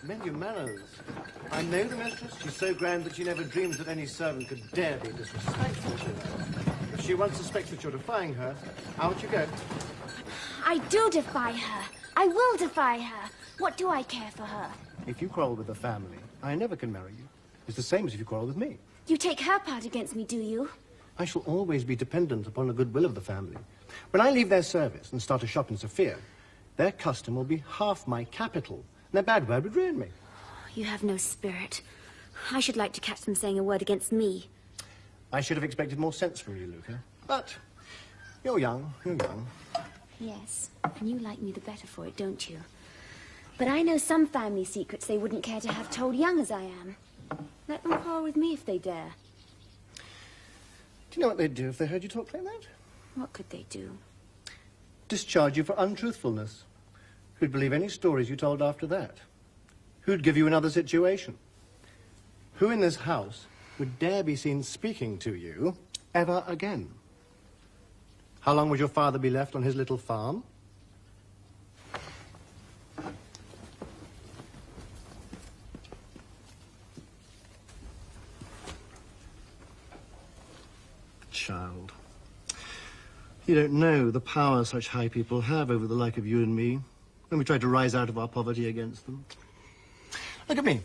Mend your manners. I know the mistress. She's so grand that she never dreams that any servant could dare be disrespectful to her. If she once suspects that you're defying her, out you go. I do defy her. I will defy her. What do I care for her? If you quarrel with the family, I never can marry you. It's the same as if you quarrel with me. You take her part against me, do you? I shall always be dependent upon the goodwill of the family. When I leave their service and start a shop in Sofia, their custom will be half my capital. And their bad word would ruin me. You have no spirit. I should like to catch them saying a word against me. I should have expected more sense from you, Luca. But you're young, you're young. Yes, and you like me the better for it, don't you? But I know some family secrets they wouldn't care to have told young as I am. Let them quarrel with me if they dare. Do you know what they'd do if they heard you talk like that? What could they do? Discharge you for untruthfulness. Who'd believe any stories you told after that? Who'd give you another situation? Who in this house would dare be seen speaking to you ever again? How long would your father be left on his little farm? Child, you don't know the power such high people have over the like of you and me when we try to rise out of our poverty against them. Look at me.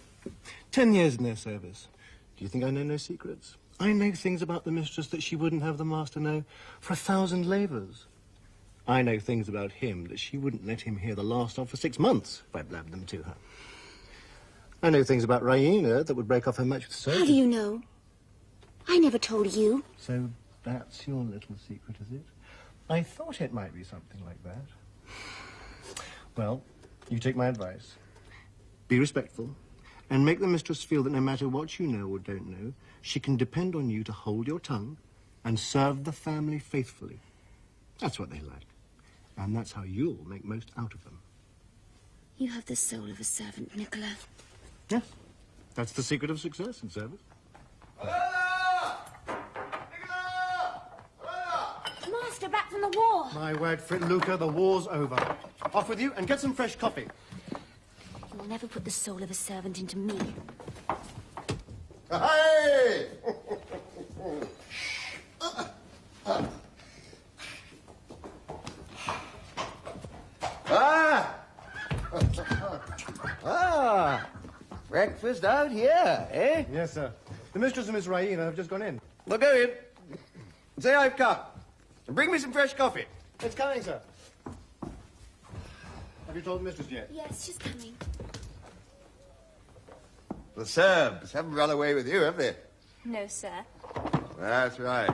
10 years in their service. Do you think I know no secrets? I know things about the mistress that she wouldn't have the master know for 1,000 labours. I know things about him that she wouldn't let him hear the last of for 6 months if I blabbed them to her. I know things about Raina that would break off her match with Sergio. How do you know? I never told you. So that's your little secret, is it? I thought it might be something like that. Well, you take my advice. Be respectful, and make the mistress feel that no matter what you know or don't know, she can depend on you to hold your tongue and serve the family faithfully. That's what they like. And that's how you'll make most out of them. You have the soul of a servant, Nicola. Yes. That's the secret of success in service. Master, back from the war. My word for it, Luca, the war's over. Off with you and get some fresh coffee. You'll never put the soul of a servant into me. Hey! Breakfast out here, eh? Yes, sir. The mistress and Miss Raina have just gone in. Well, go in. Say I've come. And bring me some fresh coffee. It's coming, sir. Have you told the mistress yet? Yes, she's coming. The Serbs haven't run away with you, have they? No, sir. That's right.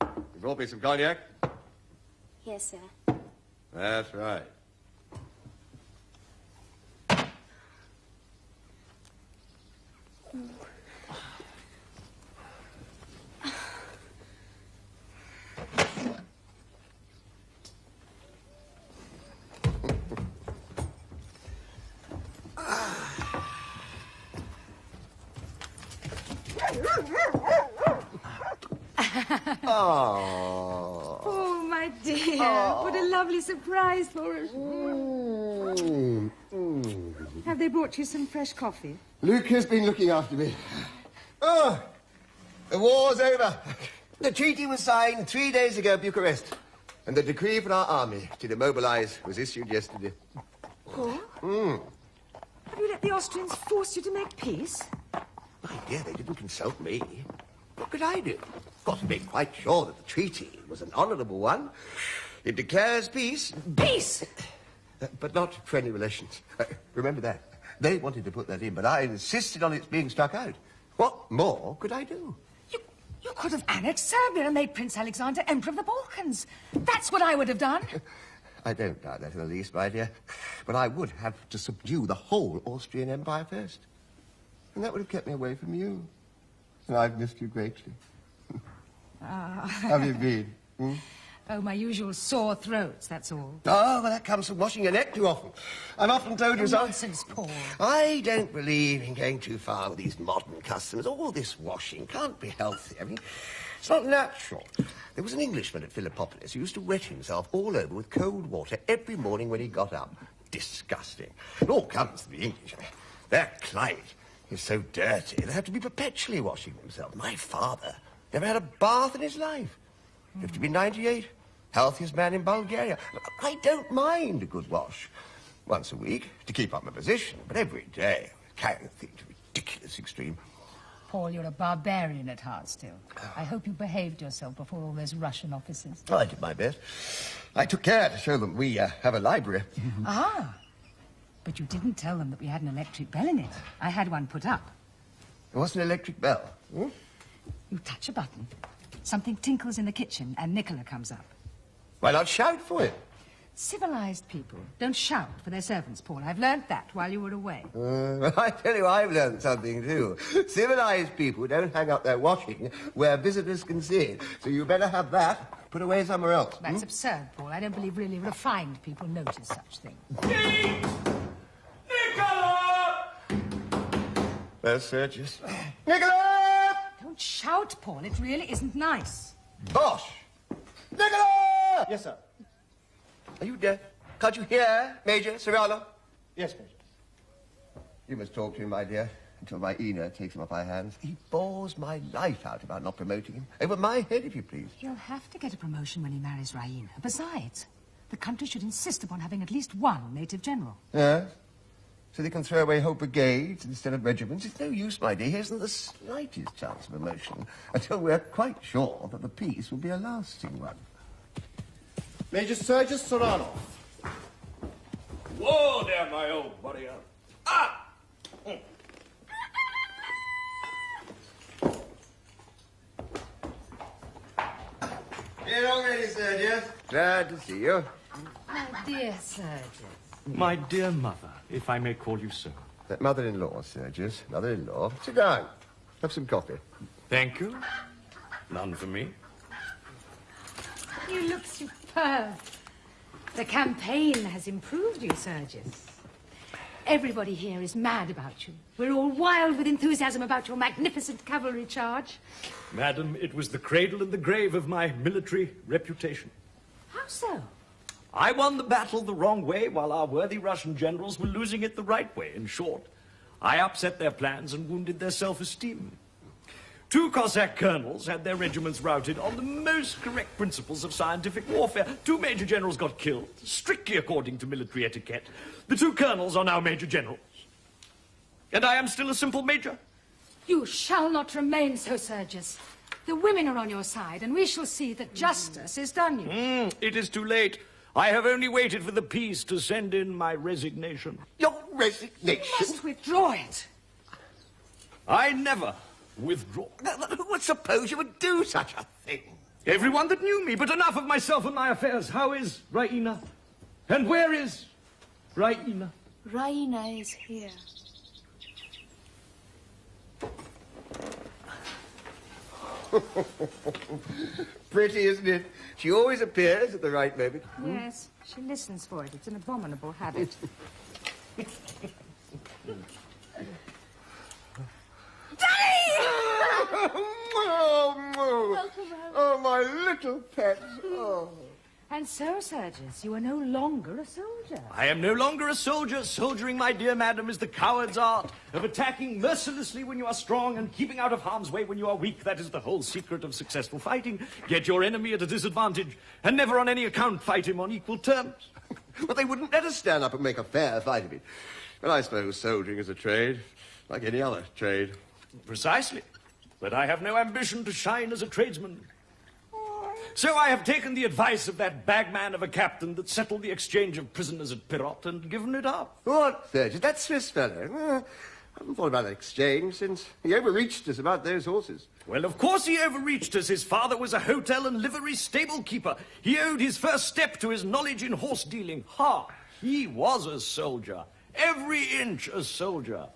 You brought me some cognac? Yes, sir. That's right. Oh, my dear. What a lovely surprise for us. Have they brought you some fresh coffee? Luca's been looking after me. Oh, the war's over. The treaty was signed 3 days ago at Bucharest. And the decree for our army to demobilize was issued yesterday. What? Have you let the Austrians force you to make peace? My dear, they didn't consult me. What could I do? Of course, I made quite sure that the treaty was an honourable one. It declares peace. Peace! But not friendly relations. Remember that. They wanted to put that in, but I insisted on its being struck out. What more could I do? You could have annexed Serbia and made Prince Alexander Emperor of the Balkans. That's what I would have done. I don't doubt that in the least, my dear. But I would have to subdue the whole Austrian Empire first. And that would have kept me away from you. And I've missed you greatly. How have you been? Hmm? Oh, my usual sore throats, that's all. Oh, well, that comes from washing your neck too often. I've often told you so. Nonsense, Paul. I don't believe in going too far with these modern customs. All this washing can't be healthy. I mean, it's not natural. There was an Englishman at Philippopolis who used to wet himself all over with cold water every morning when he got up. Disgusting. It all comes to the English. Their client is so dirty, they have to be perpetually washing themselves. My father never had a bath in his life. Lived to be 98, healthiest man in Bulgaria. I don't mind a good wash. Once a week, to keep up my position, but every day, carrying the thing to a ridiculous extreme. Paul, you're a barbarian at heart still. I hope you behaved yourself before all those Russian officers. Oh, I did my best. I took care to show them we have a library. Ah, but you didn't tell them that we had an electric bell in it. I had one put up. What's an electric bell? Hmm? You touch a button, something tinkles in the kitchen, and Nicola comes up. Why not shout for it? Civilized people don't shout for their servants, Paul. I've learnt that while you were away. I tell you, I've learned something, too. Civilized people don't hang up their washing where visitors can see it. So you better have that put away somewhere else. That's absurd, Paul. I don't believe really refined people notice such things. Nicola! There's Sergius. Nicola! Don't shout, Paul. It really isn't nice. Bosh! Nicola! Yes, sir. Are you deaf? Can't you hear, Major Serrano? Yes, Major. You must talk to him, my dear, until my Ina takes him off my hands. He bores my life out about not promoting him. Over my head, if you please. He'll have to get a promotion when he marries Raina. Besides, the country should insist upon having at least one native general. Yes? So they can throw away whole brigades instead of regiments. It's no use, my dear. He hasn't the slightest chance of promotion until we're quite sure that the peace will be a lasting one. Major Sergius Serrano. Whoa there, my old warrior. Ah! Get on ready, Sergius. Glad to see you. My dear Sergius. My dear mother, if I may call you so. Mother-in-law, Sergius. Mother-in-law. Sit down. Have some coffee. Thank you. None for me. You look superb. The campaign has improved you, Sergius. Everybody here is mad about you. We're all wild with enthusiasm about your magnificent cavalry charge. Madam, it was the cradle and the grave of my military reputation. How so? I won the battle the wrong way while our worthy Russian generals were losing it the right way. In short, I upset their plans and wounded their self-esteem. 2 Cossack colonels had their regiments routed on the most correct principles of scientific warfare. 2 major generals got killed, strictly according to military etiquette. The 2 colonels are now major generals. And I am still a simple major. You shall not remain so, Sergius. The women are on your side, and we shall see that justice is done you. It is too late. I have only waited for the peace to send in my resignation. Your resignation? You must withdraw it. I never withdraw. Who would suppose you would do such a thing? Everyone that knew me, but enough of myself and my affairs. How is Raina? And where is Raina? Raina is here. Pretty, isn't it? She always appears at the right moment. Yes, she listens for it. It's an abominable habit. Oh, my little pet. Oh. And so, Sergius, you are no longer a soldier. I am no longer a soldier. Soldiering, my dear madam, is the coward's art of attacking mercilessly when you are strong and keeping out of harm's way when you are weak. That is the whole secret of successful fighting. Get your enemy at a disadvantage and never on any account fight him on equal terms. But they wouldn't let us stand up and make a fair fight of it. But I suppose soldiering is a trade, like any other trade. Precisely. But I have no ambition to shine as a tradesman. So I have taken the advice of that bagman of a captain that settled the exchange of prisoners at Pirot and given it up. What, Sergius? That Swiss fellow? I haven't thought about that exchange since he overreached us about those horses. Well, of course he overreached us. His father was a hotel and livery stable keeper. He owed his first step to his knowledge in horse dealing. Ha! He was a soldier. Every inch a soldier.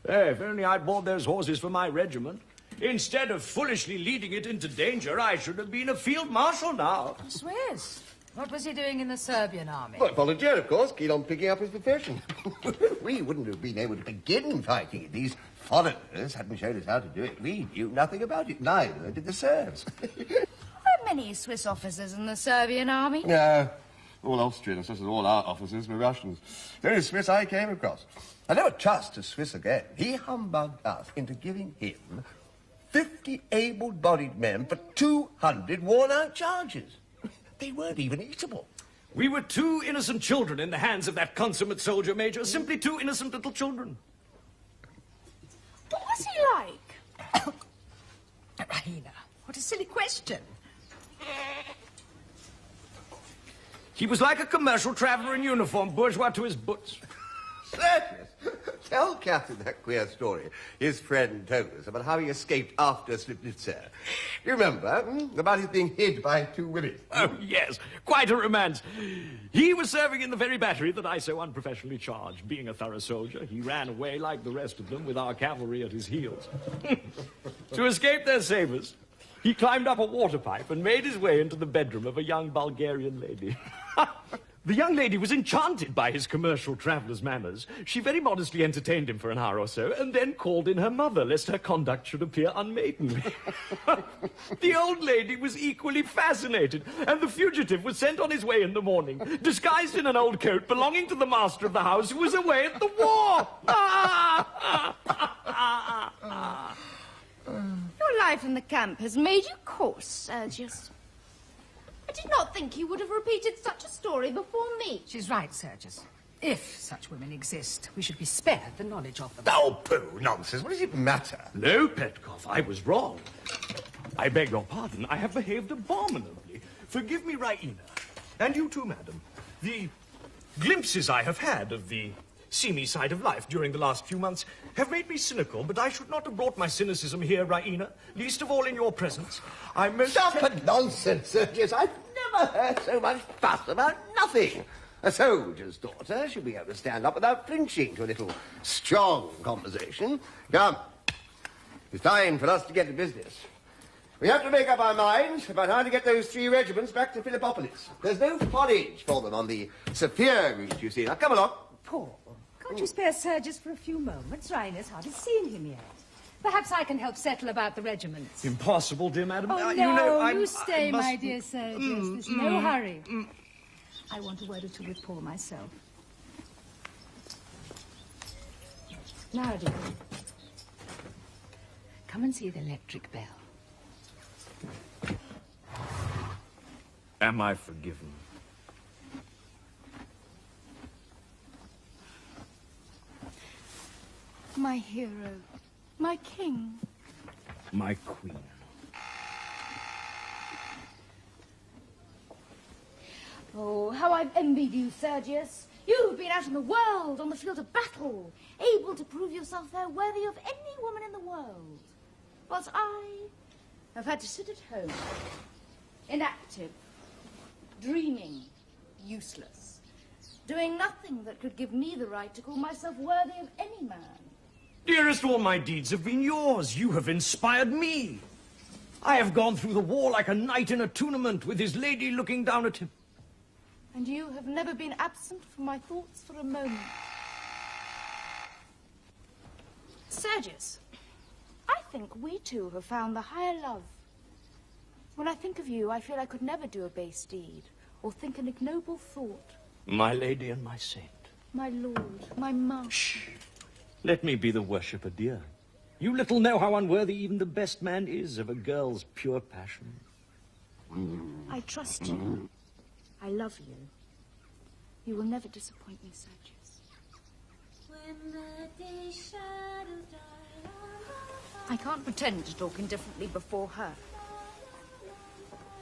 If only I'd bought those horses for my regiment. Instead of foolishly leading it into danger, I should have been a field marshal now. Swiss? What was he doing in the Serbian army? Well, volunteer, of course, keen on picking up his profession. We wouldn't have been able to begin fighting it. These foreigners hadn't shown us how to do it. We knew nothing about it. Neither did the Serbs. Are there many Swiss officers in the Serbian army? No. All Austrians, just as all our officers, were Russians. The only Swiss I came across. I never trust a Swiss again. He humbugged us into giving him 50 able-bodied men for 200 worn-out charges. They weren't even eatable. We were 2 innocent children in the hands of that consummate soldier, Major. Simply 2 innocent little children. What was he like? Raina, what a silly question. He was like a commercial traveller in uniform, bourgeois to his boots. Sergius, tell Captain that queer story his friend told us about how he escaped after Slivnitzer. You remember, about his being hid by 2 women? Oh, yes, quite a romance. He was serving in the very battery that I so unprofessionally charged. Being a thorough soldier, he ran away like the rest of them with our cavalry at his heels. To escape their sabres, he climbed up a water pipe and made his way into the bedroom of a young Bulgarian lady. The young lady was enchanted by his commercial traveller's manners. She very modestly entertained him for an hour or so, and then called in her mother, lest her conduct should appear unmaidenly. The old lady was equally fascinated, and the fugitive was sent on his way in the morning, disguised in an old coat belonging to the master of the house, who was away at the war. Your life in the camp has made you coarse, Sergius. I did not think you would have repeated such a story before me. She's right, Sergius. If such women exist, we should be spared the knowledge of them. Oh, pooh, nonsense. What does it matter? No, Petkov, I was wrong. I beg your pardon. I have behaved abominably. Forgive me, Raina. And you too, madam. The glimpses I have had of the seamy side of life during the last few months have made me cynical, but I should not have brought my cynicism here, Raina, least of all in your presence. I most... Stop the nonsense, Sergius. I've never heard so much fuss about nothing. A soldier's daughter should be able to stand up without flinching to a little strong conversation. Come, it's time for us to get to business. We have to make up our minds about how to get those 3 regiments back to Philippopolis. There's no forage for them on the Sophia route, you see. Now, come along. Paul, can't you spare Sergius for a few moments? Raina's hardly seen him yet. Perhaps I can help settle about the regiments. Impossible, dear madam. Oh, no, you know, you stay, my dear Sergius. There's no hurry. I want a word or 2 with Paul myself. Now, dear, come and see the electric bell. Am I forgiven? My hero, my king. My queen. Oh, how I've envied you, Sergius. You've been out in the world, on the field of battle, able to prove yourself there worthy of any woman in the world. Whilst I have had to sit at home, inactive, dreaming, useless, doing nothing that could give me the right to call myself worthy of any man. Dearest, all my deeds have been yours. You have inspired me. I have gone through the war like a knight in a tournament with his lady looking down at him. And you have never been absent from my thoughts for a moment. Sergius, I think we two have found the higher love. When I think of you, I feel I could never do a base deed or think an ignoble thought. My lady and my saint. My lord, my monk. Shh. Let me be the worshipper, dear. You little know how unworthy even the best man is of a girl's pure passion. I trust you. I love you. You will never disappoint me, Sergius. I can't pretend to talk indifferently before her.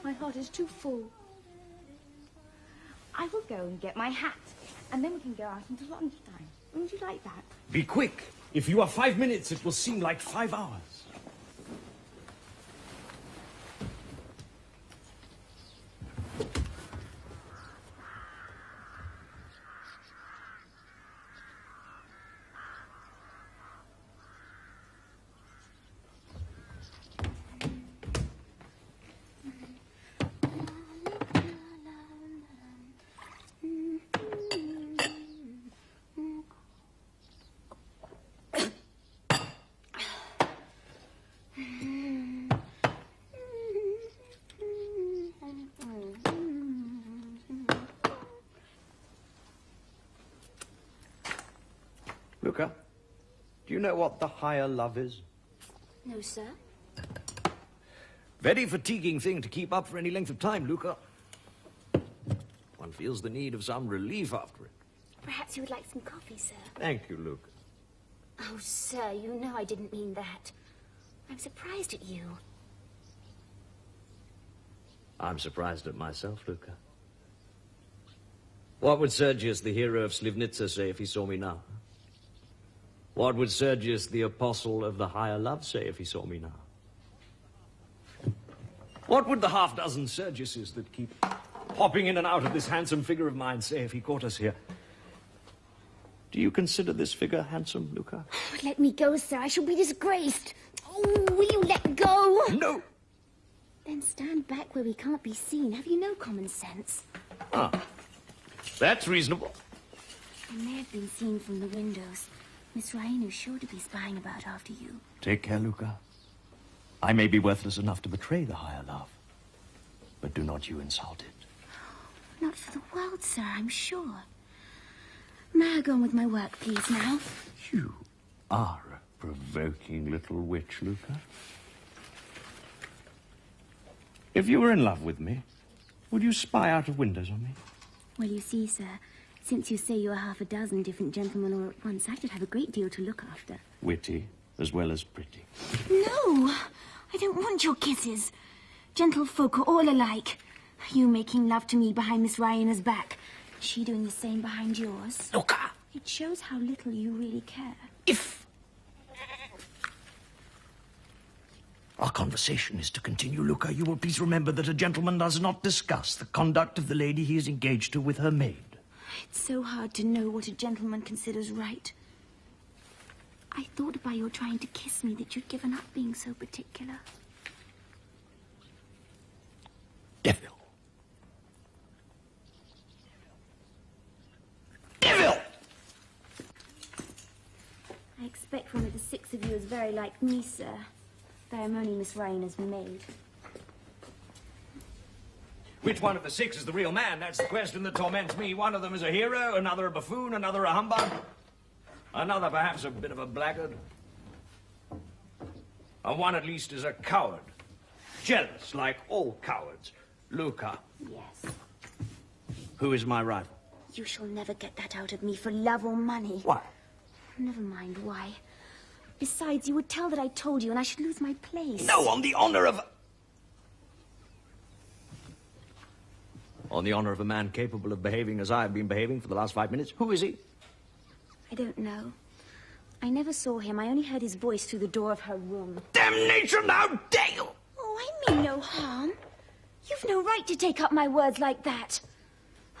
My heart is too full. I will go and get my hat, and then we can go out until lunchtime. Wouldn't you like that? Be quick. If you are 5 minutes, it will seem like 5 hours. Luca, do you know what the higher love is? No, sir. Very fatiguing thing to keep up for any length of time, Luca. One feels the need of some relief after it. Perhaps you would like some coffee, sir. Thank you, Luca. Oh, sir, you know I didn't mean that. I'm surprised at you. I'm surprised at myself, Luca. What would Sergius, the hero of Slivnitsa, say if he saw me now? What would Sergius, the apostle of the higher love, say if he saw me now? What would the half-dozen Sergiuses that keep popping in and out of this handsome figure of mine say if he caught us here? Do you consider this figure handsome, Luca? Let me go, sir. I shall be disgraced. Oh, will you let go? No. Then stand back where we can't be seen. Have you no common sense? Ah, that's reasonable. I may have been seen from the windows. Miss Ryanu's sure to be spying about after you. Take care, Luca. I may be worthless enough to betray the higher love, but do not you insult it. Not for the world, sir, I'm sure. May I go on with my work, please, now? You are a provoking little witch, Luca. If you were in love with me, would you spy out of windows on me? Well, you see, sir, since you say you are half a dozen different gentlemen all at once, I should have a great deal to look after. Witty as well as pretty. No! I don't want your kisses. Gentlefolk are all alike. You making love to me behind Miss Ryanu's back. She doing the same behind yours. Luca! It shows how little you really care. If our conversation is to continue, Luca, you will please remember that a gentleman does not discuss the conduct of the lady he is engaged to with her maid. It's so hard to know what a gentleman considers right. I thought by your trying to kiss me that you'd given up being so particular. Devil. Devil! I expect one of the six of you is very like me, sir. Though I'm only Miss Ryanu's maid. Which one of the six is the real man? That's the question that torments me. One of them is a hero, another a buffoon, another a humbug. Another perhaps a bit of a blackguard. And one at least is a coward. Jealous, like all cowards. Luca. Yes. Who is my rival? You shall never get that out of me for love or money. Why? Never mind why. Besides, you would tell that I told you and I should lose my place. No, on the honor of... On the honor of a man capable of behaving as I have been behaving for the last 5 minutes. Who is he? I don't know. I never saw him. I only heard his voice through the door of her room. Damnation, how dare you! Oh, I mean no harm. You've no right to take up my words like that.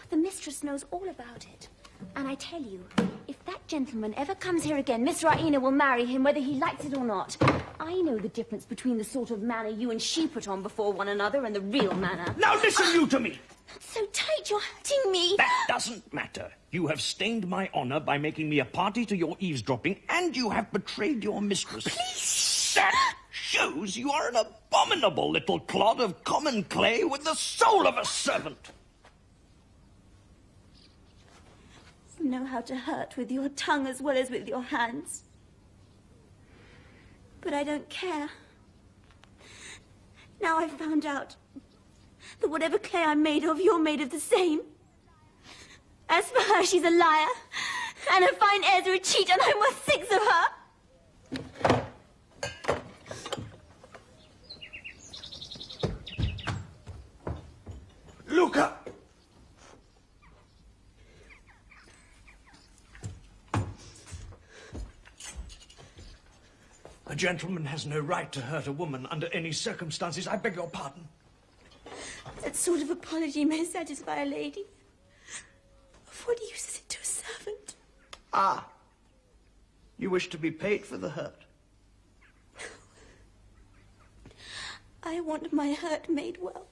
The mistress knows all about it. And I tell you, if that gentleman ever comes here again, Miss Ryana will marry him whether he likes it or not. I know the difference between the sort of manner you and she put on before one another and the real manner. Now listen you to me! That's so tight, you're hurting me. That doesn't matter. You have stained my honor by making me a party to your eavesdropping, and you have betrayed your mistress. Please. That shows you are an abominable little clod of common clay with the soul of a servant. You know how to hurt with your tongue as well as with your hands. But I don't care. Now I've found out that whatever clay I'm made of, you're made of the same. As for her, she's a liar, and her fine airs are a cheat, and I'm worth 6 of her. Luca! A gentleman has no right to hurt a woman under any circumstances. I beg your pardon. That sort of apology may satisfy a lady. Of what use is it to a servant? Ah. You wish to be paid for the hurt? I want my hurt made well.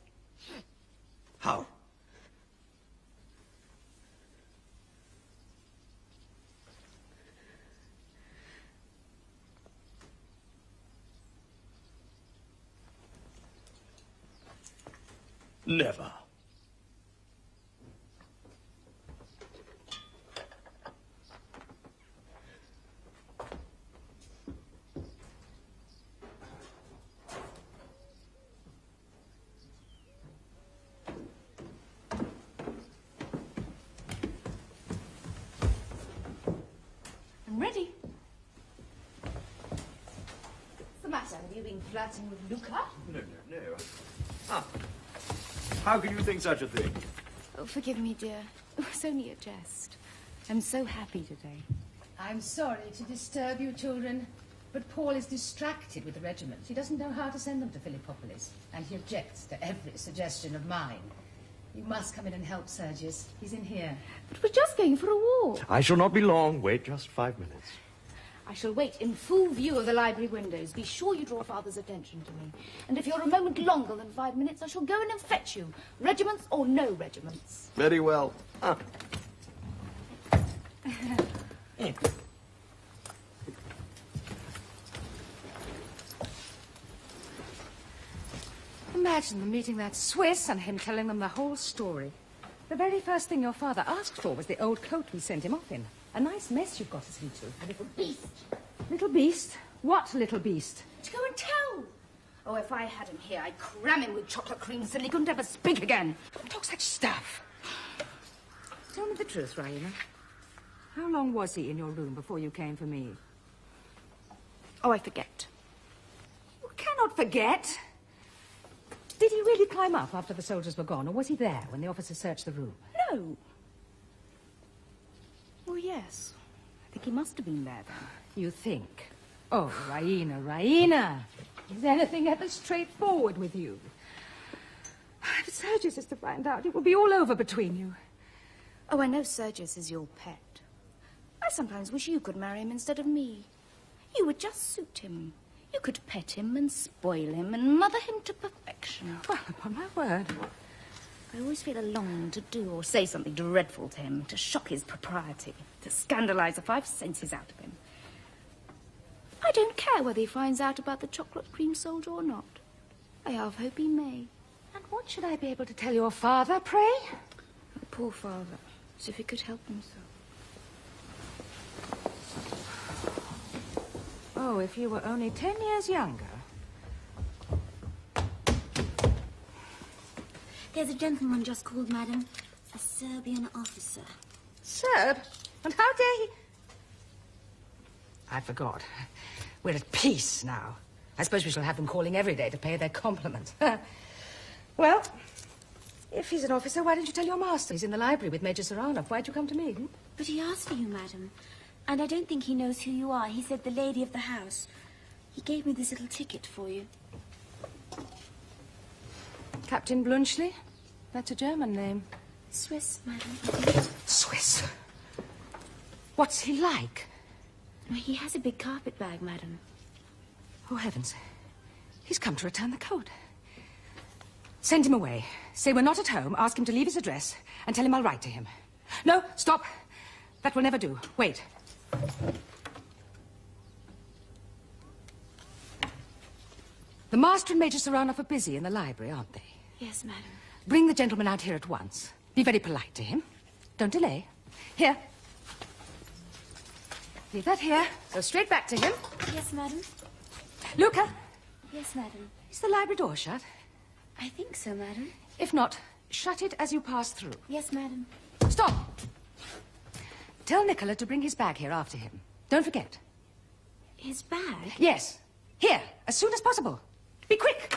How? Never. ready. What's the matter? Have you been flirting with Luca? No. How can you think such a thing? Oh, forgive me, dear. It was only a jest. I'm so happy today. I'm sorry to disturb you, children, but Paul is distracted with the regiment. He doesn't know how to send them to Philippopolis, and he objects to every suggestion of mine. You must come in and help, Sergius. He's in here. But we're just going for a walk. I shall not be long. Wait just 5 minutes. I shall wait in full view of the library windows. Be sure you draw Father's attention to me. And if you're a moment longer than 5 minutes, I shall go in and fetch you. Regiments or no regiments. Very well. Imagine them meeting that Swiss and him telling them the whole story. The very first thing your father asked for was the old coat we sent him off in. A nice mess you've got to see to. A little beast. Little beast? What little beast? To go and tell. Oh, if I had him here, I'd cram him with chocolate cream so he couldn't ever speak again. Don't talk such stuff. Tell me the truth, Raina. How long was he in your room before you came for me? Oh, I forget. You cannot forget. Did he really climb up after the soldiers were gone, or was he there when the officers searched the room? No. Well, yes. I think he must have been there then. You think? Oh, Raina. Is anything ever straightforward with you? If Sergius is to find out, it will be all over between you. Oh, I know Sergius is your pet. I sometimes wish you could marry him instead of me. You would just suit him. You could pet him and spoil him and mother him to perfection. Well, upon my word. I always feel a longing to do or say something dreadful to him, to shock his propriety, to scandalise the 5 senses out of him. I don't care whether he finds out about the chocolate cream soldier or not. I half hope he may. And what should I be able to tell your father, pray? Oh, poor father, as if he could help himself. Oh, if you were only 10 years younger. There's a gentleman just called, madam. A Serbian officer. Serb? And how dare he... I forgot. We're at peace now. I suppose we shall have them calling every day to pay their compliments. Well, if he's an officer, why didn't you tell your master? He's in the library with Major Saranov. Why'd you come to me? But he asked for you, madam. And I don't think he knows who you are. He said the lady of the house. He gave me this little ticket for you. Captain Blunchley? That's a German name. Swiss, madam. Swiss? What's he like? He has a big carpet bag, madam. Oh, heavens. He's come to return the coat. Send him away. Say we're not at home, ask him to leave his address, and tell him I'll write to him. No, stop. That will never do. Wait. The master and Major Saranov are busy in the library, aren't they? Yes, madam. Bring the gentleman out here at once. Be very polite to him. Don't delay. Here. Leave that here. Go straight back to him. Yes, madam. Luca. Yes, madam. Is the library door shut? I think so, madam. If not, shut it as you pass through. Yes, madam. Stop. Tell Nicola to bring his bag here after him. Don't forget. His bag? Yes. Here, as soon as possible. Be quick.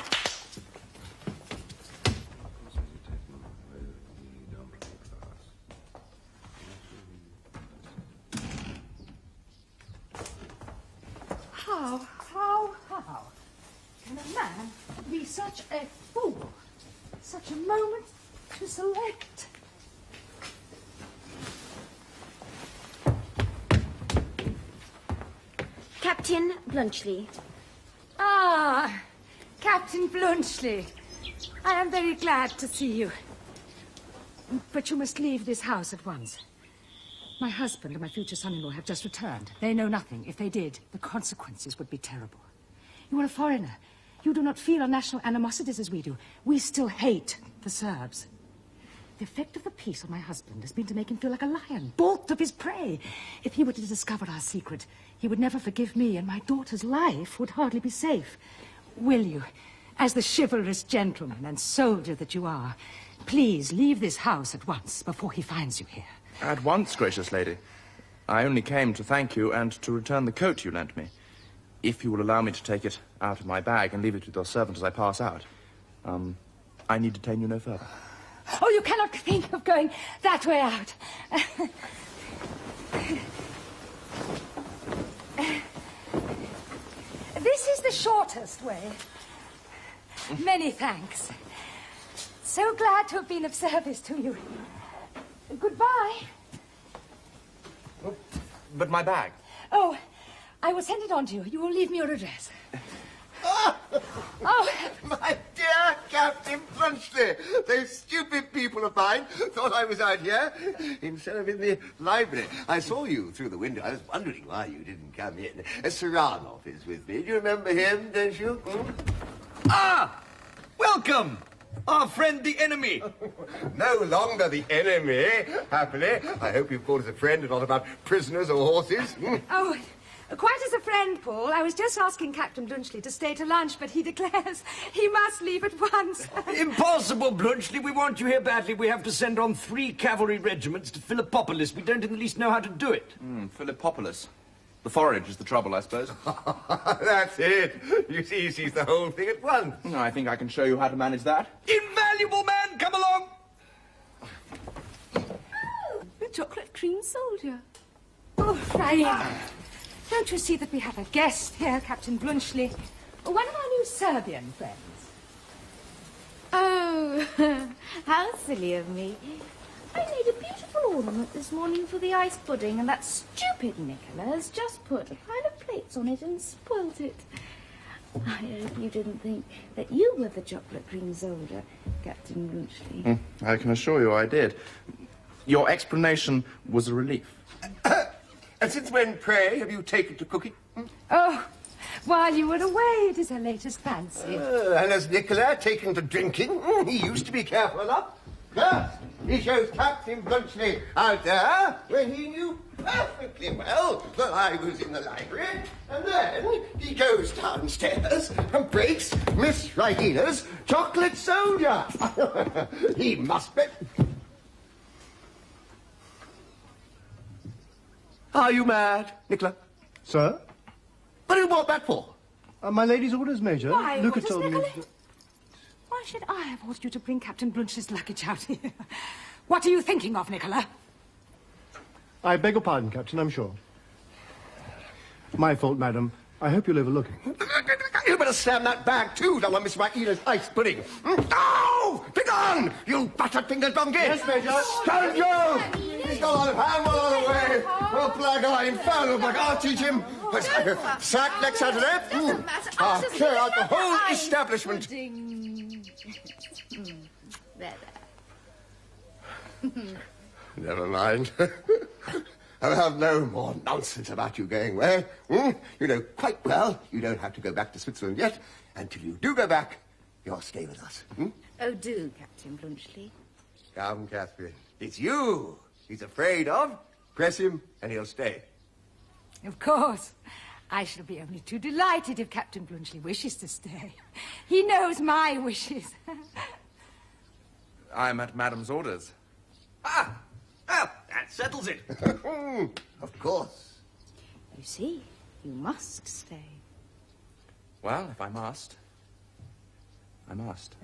How can a man be such a fool? Such a moment to select. Captain Blunchley. Ah, Captain Blunchley. I am very glad to see you. But you must leave this house at once. My husband and my future son-in-law have just returned. They know nothing. If they did, the consequences would be terrible. You are a foreigner. You do not feel our national animosities as we do. We still hate the Serbs. The effect of the peace on my husband has been to make him feel like a lion, balked of his prey. If he were to discover our secret, he would never forgive me, and my daughter's life would hardly be safe. Will you, as the chivalrous gentleman and soldier that you are, please leave this house at once before he finds you here? At once, gracious lady. I only came to thank you and to return the coat you lent me. If you will allow me to take it out of my bag and leave it with your servant as I pass out, I need detain you no further. Oh, you cannot think of going that way out. This is the shortest way. Many thanks. So glad to have been of service to you. Goodbye. But my bag? Oh, I will send it on to you. You will leave me your address. Oh, My dear Captain Blunchley, those stupid people of mine thought I was out here instead of in the library. I saw you through the window. I was wondering why you didn't come in. Saranov is with me. Do you remember him, don't you? Ah! Welcome! Our friend the enemy. No longer the enemy, happily. I hope you've called us a friend and not about prisoners or horses. oh, quite as a friend, Paul. I was just asking Captain Blunchley to stay to lunch, but he declares he must leave at once. Impossible, Blunchley. We want you here badly. We have to send on 3 cavalry regiments to Philippopolis. We don't in the least know how to do it. Philippopolis. The forage is the trouble, I suppose. That's it. You see, he sees the whole thing at once. No, I think I can show you how to manage that. Invaluable man, come along! The chocolate cream soldier. Oh, Ryan, don't you see that we have a guest here, Captain Blunchley? One of our new Serbian friends. Oh, how silly of me. I made a beautiful ornament this morning for the ice pudding, and that stupid Nicola has just put a pile of plates on it and spoilt it. I hope you didn't think that you were the chocolate cream soldier, Captain Blunchley. I can assure you I did. Your explanation was a relief. And since when, pray, have you taken to cooking? Oh, while you were away, it is her latest fancy. And has Nicola taken to drinking? He used to be careful enough. Yes, he shows Captain Blunchley out there when he knew perfectly well that I was in the library. And then he goes downstairs and breaks Miss Raina's chocolate soldier. He must be... Are you mad, Nicola? Sir? What do you want that for? My lady's orders, Major. Why, Luca what is told me... Nicola? Why should I have ordered you to bring Captain Blunchley's luggage out here? What are you thinking of, Nicola? I beg your pardon, Captain, I'm sure. My fault, madam. I hope you'll overlook it. You better slam that bag, too, down on Miss Raina's ice pudding. Oh! Begone, you butter-fingered donkey! Yes, Major. Scoundrel! He's gone out of hand, well on the way. Oh, blackguard, infernal black. I'll teach him. Sack next Saturday. I'll clear out the whole establishment. There. Never mind. I'll have no more nonsense about you going away. You know quite well you don't have to go back to Switzerland yet. Until you do go back, you'll stay with us. Oh, do, Captain Blunchley. Come, Catherine. It's you he's afraid of. Press him and he'll stay. Of course. I shall be only too delighted if Captain Blunchley wishes to stay. He knows my wishes. I'm at Madam's orders. Ah! Well, that settles it. Of course. You see, you must stay. Well, if I must, I must.